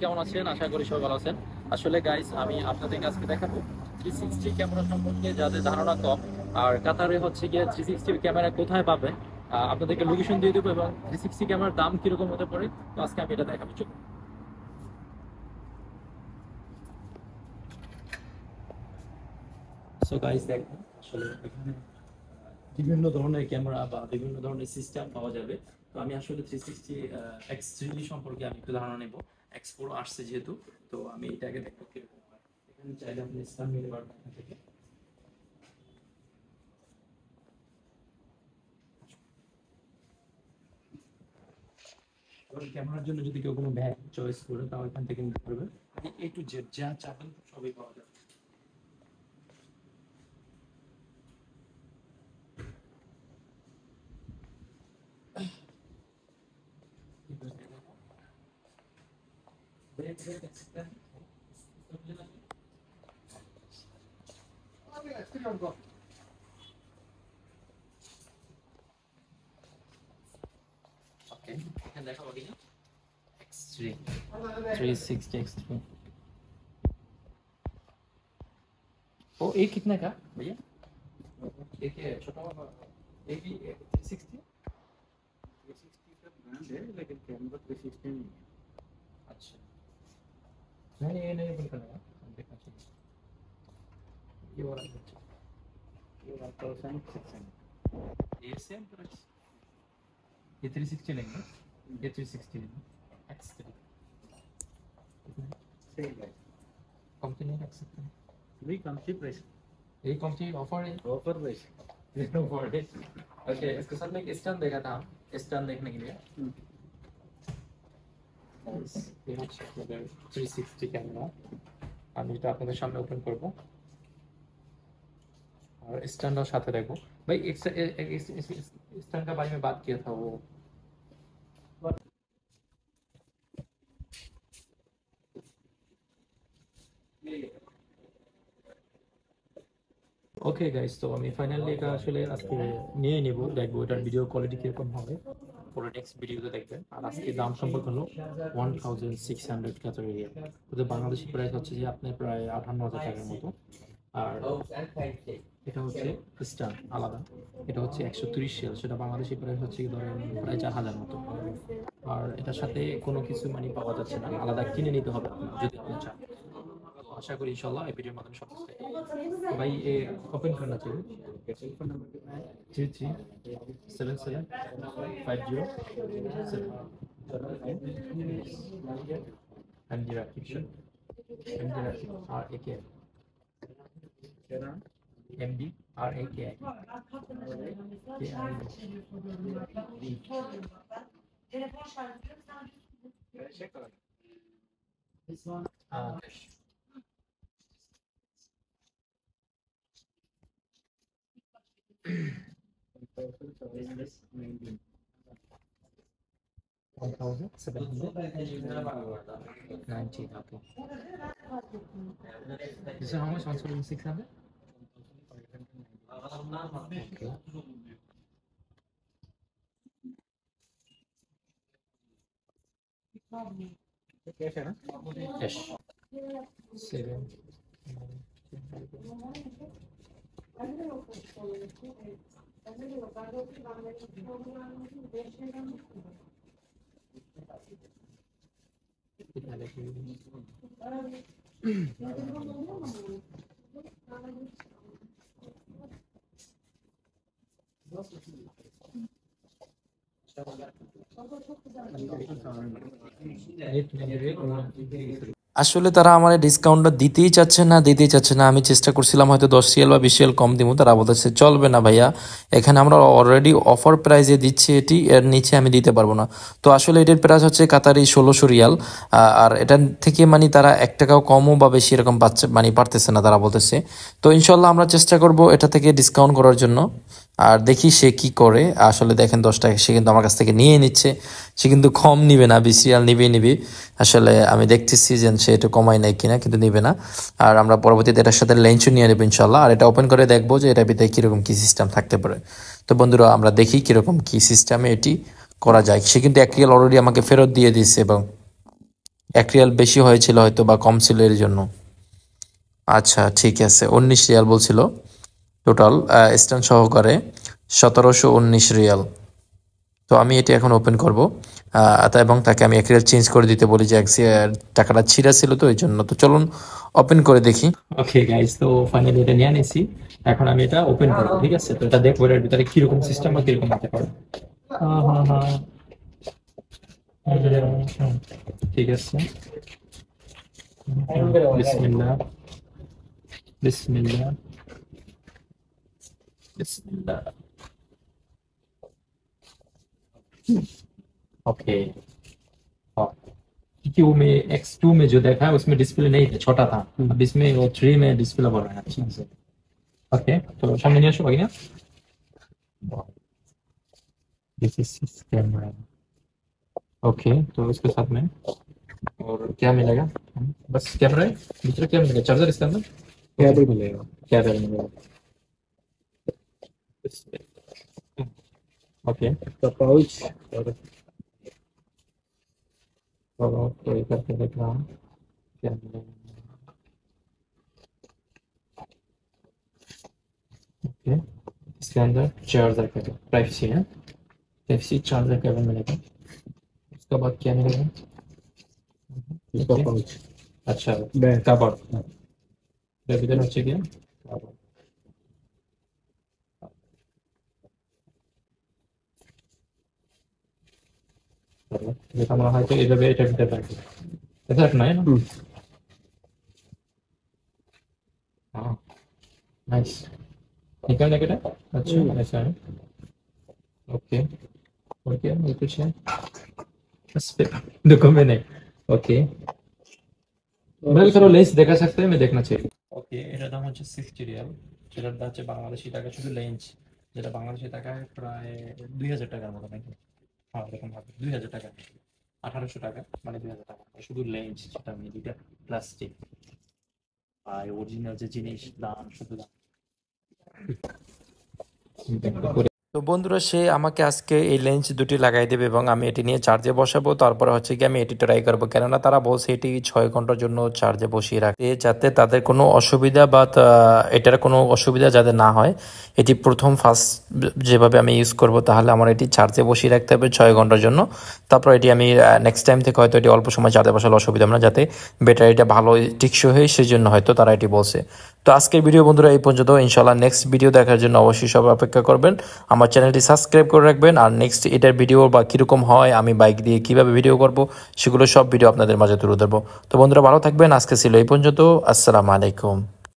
কেমন আছেন? আশা করি সবাই ভালো আছেন। আসলে গাইস আমি আপনাদেরকে আজকে দেখাবো 360 ক্যামেরা সম্পর্কে যাদের ধারণা কম, আর কাতারে হচ্ছে গিয়ে 360 ক্যামেরা কোথায় পাবেন, আপনাদেরকে লোকেশন দিয়ে দেবো এবং 360 ক্যামেরার দাম কিরকম হতে পারে। তো আজকে আমি এটা দেখাবো। চলুন। সো গাইস দেখুন, আসলে এখানে বিভিন্ন ধরনের ক্যামেরা বা বিভিন্ন ধরনের সিস্টেম পাওয়া যাবে। তো আমি আসলে 360 X3 সম্পর্কে আমি একটু ধারণা নেব। X4 আসছে যেহেতু, তো আমি এটাকে দেখবো কিরকম হয়। এখানে চাইলে আপনি স্ক্যান নিতে পারবেন এখান থেকে। এবার ক্যামেরার জন্য যদি কেউ কোনো ব্যাগ চয়েস করে তাও এখান থেকে নিতে পারবে। আপনি A to Z যা চাবেন সবই পাওয়া যাবে। ওকে, এখানে দেখাবো কিনা X3 360 X3। ओ एक कितने का भैया? एक है छोटा वाला, एक ही 360। 360 का ब्रांड है लेकिन कैमरा 360 नहीं है। अच्छा, नहीं ये नहीं बंद करना है, हम देखना चाहिए। ये वाला अच्छा, ये 1600 ये सेम प्राइस। ये 360 लेंगे, ये 360 लेंगे। X3 सेम है। कम तो नहीं रख सकते? नहीं कम सी प्राइस, ये कम चाहिए, ऑफर है। Offer price. ऑफर है। ओके, इसके साथ में एक स्टैंड देखा था हम, स्टैंड देखने के लिए। ये হচ্ছে আপনাদের 360 ক্যামেরা। আমি এটা আপনাদের সামনে ওপেন করব और स्टैंड और साथ देखो भाई। एक स्टैंड का बारे में बात किया था वो। ওকে গাইস, তো আমি ফাইনালি এটা আসলে আজকে নিয়ে নিব, দেখবো এটার ভিডিও কোয়ালিটি কিরকম হবে। পরে নেক্সট ভিডিওতে দেখবেন। আর আজকে দাম সম্পর্ক হলো 1600 কাতারি রিয়াল। ওদের বাংলাদেশি প্রাইস হচ্ছে যে আপনার প্রায় 58,000 টাকার মতো। আর এটা হচ্ছে স্ট্যান্ড আলাদা, এটা হচ্ছে 130 রিয়াল, সেটা বাংলাদেশি প্রাইস হচ্ছে কি ধরেন প্রায় 4,000 মতো। আর এটার সাথে কোনো কিছু মানে পাওয়া যাচ্ছে না, আলাদা কিনে নিতে হবে আপনার যদি আপনি চান। आशा करी इंशाल्लाह ये वीडियो माध्यम सब कुछ तो भाई ये ओपन करना चाहिए। टेलीफोन नंबर कितना है? 337750 and the application RAK क्या नाम? MD RAK चेक करो। $1,719. 1,719, okay. This is how much? 1,600? Okay. Cash है ना? Yes. 7. আসলে তারা আমার ডিসকাউন্টটা দিতেই চাচ্ছে না। আমি চেষ্টা করছিলাম হয়তো 10 রিয়াল বা 20 রিয়াল কম দিব, তারা বলতেছে চলবে না ভাইয়া, এখানে আমরা অলরেডি অফার প্রাইসে দিচ্ছি, এটি এর নিচে আমি দিতে পারবো না। তো আসলে এটার প্রাইস হচ্ছে কাতারি 1600 রিয়াল। আর এটার থেকে মানে তারা 1 টাকাও কমও বা বেশি এরকম পাচ্ছে মানে পারতেছে না তারা বলতেছে। তো ইনশাল্লাহ আমরা চেষ্টা করব এটা থেকে ডিসকাউন্ট করার জন্য। আর দেখি সে কি করে। আসলে দেখেন 10 টাকা সে কিন্তু আমার কাছ থেকে নিয়ে নিচ্ছে, সে কিন্তু কম নিবে না, 20 রিয়াল নিবে। আসলে আমি দেখতেছি যে সে একটু কমাই নাই কিনা, কিন্তু নিবে না। আর আমরা পরবর্তীতে এটার সাথে লেন্সও নিয়ে নেবো ইনশাল্লাহ। আর এটা ওপেন করে দেখবো যে এটার ভিতরে কীরকম কী সিস্টেম থাকতে পারে। তো বন্ধুরা আমরা দেখি কীরকম কী সিস্টেমে এটি করা যায়। সে কিন্তু 1 রিয়াল অলরেডি আমাকে ফেরত দিয়ে দিচ্ছে এবং 1 রিয়াল বেশি হয়েছিল হয়তো বা কম ছিল এর জন্য। আচ্ছা ঠিক আছে, 19 রিয়াল বলছিল টোটাল স্ট্যান্ড সহকারে, 1719 রিয়াল। তো আমি এটি এখন ওপেন করব এবং তাকে আমি 1 রিয়াল চেঞ্জ করে দিতে বলি, যে টাকাটা ছিঁড়া ছিল তো এই জন্য। তো চলুন ওপেন করে দেখি। ওকে গাইস, তো ফাইনালি এটা নিয়ে নিয়েছি। এখন আমি এটা ওপেন করবো, ঠিক আছে? তো এটা দেখবো এর ভিতরে কিরকম সিস্টেম বা কিরকম হতে পারে। হ্যাঁ হ্যাঁ হ্যাঁ, ঠিক আছে। বিসমিল্লাহ বিসমিল্লাহ बिस्मिल्लाह। ओके, क्योंकि वो में X2 में जो देखा है उसमें डिस्प्ले नहीं था, छोटा था। अब इसमें वो 3 में डिस्प्ले बढ़ रहा है अच्छा से। ओके, तो सामने नहीं आशो ना। This is camera. ओके, तो इसके साथ में और क्या मिलेगा? बस कैमरा है, दूसरा क्या मिलेगा? चार्जर इसके अंदर केबल मिलेगा। कैमरा मिलेगा। ओके, इसका पाउच और तो ये करके देख रहा हूँ क्या मिलेगा। ओके, इसके अंदर चार्जर केबल टाइप सी है, टाइप सी चार्जर केबल मिलेगा। उसके बाद क्या मिलेगा? इसका ओके, पाउच अच्छा बैग कवर इधर হচ্ছে কি कवर। যেটা আমরা হয়তো এইভাবে এটা ভিতরে রাখি, এটা এক নয় না? हाँ नाइस, निकलने के टाइम अच्छा ऐसा है। ओके, और क्या ये कुछ है बस देखो मैंने। ओके, मेरे थोड़ा लेंस देखा सकते हैं, मैं देखना चाहिए। ওকে, এটার দাম হচ্ছে 60 রিয়াল, যেটার দাম হচ্ছে বাংলাদেশি টাকা শুধু লেন্স, যেটা বাংলাদেশি টাকায় প্রায় 2000 টাকার মতো নাকি। হ্যাঁ এরকম হবে, 2000 টাকা, 1800 টাকা, মানে 2000 টাকা শুধু লেন্স, যেটা আমি দুইটা প্লাস্টিক আর অরিজিনাল যে জিনিস দাম শুধু দাম। তো বন্ধুরা, সে আমাকে আজকে এই লেন্স দুটি লাগাই দেবে এবং আমি এটি নিয়ে চার্জে বসাবো। তারপরে হচ্ছে কি আমি এটি ট্রাই করবো, কেননা তারা বলছে এটি 6 ঘন্টার জন্য চার্জে বসিয়ে রাখতে, যাতে তাদের কোনো অসুবিধা বা এটার কোনো অসুবিধা যাতে না হয়। এটি ফার্স্ট যেভাবে আমি ইউজ করব, তাহলে আমার এটি চার্জে বসিয়ে রাখতে হবে 6 ঘন্টার জন্য। তারপর এটি আমি নেক্সট টাইম থেকে হয়তো এটি অল্প সময় চার্জে বসালে অসুবিধা হবে না, যাতে ব্যাটারিটা ভালো টিকসই হয়, সেই জন্য হয়তো তারা এটি বলছে। তো আজকের ভিডিও বন্ধুরা এই পর্যন্ত। ইনশাল্লাহ নেক্সট ভিডিও দেখার জন্য অবশ্যই সবাই অপেক্ষা করবেন। আমার চ্যানেলটি সাবস্ক্রাইব করে রাখবেন। আর নেক্সট এটার ভিডিও বা কীরকম হয়, আমি বাইক দিয়ে কীভাবে ভিডিও করব, সেগুলো সব ভিডিও আপনাদের মাঝে তুলে ধরবো। তো বন্ধুরা ভালো থাকবেন, আজকে ছিল এই পর্যন্ত। আসসালামু আলাইকুম।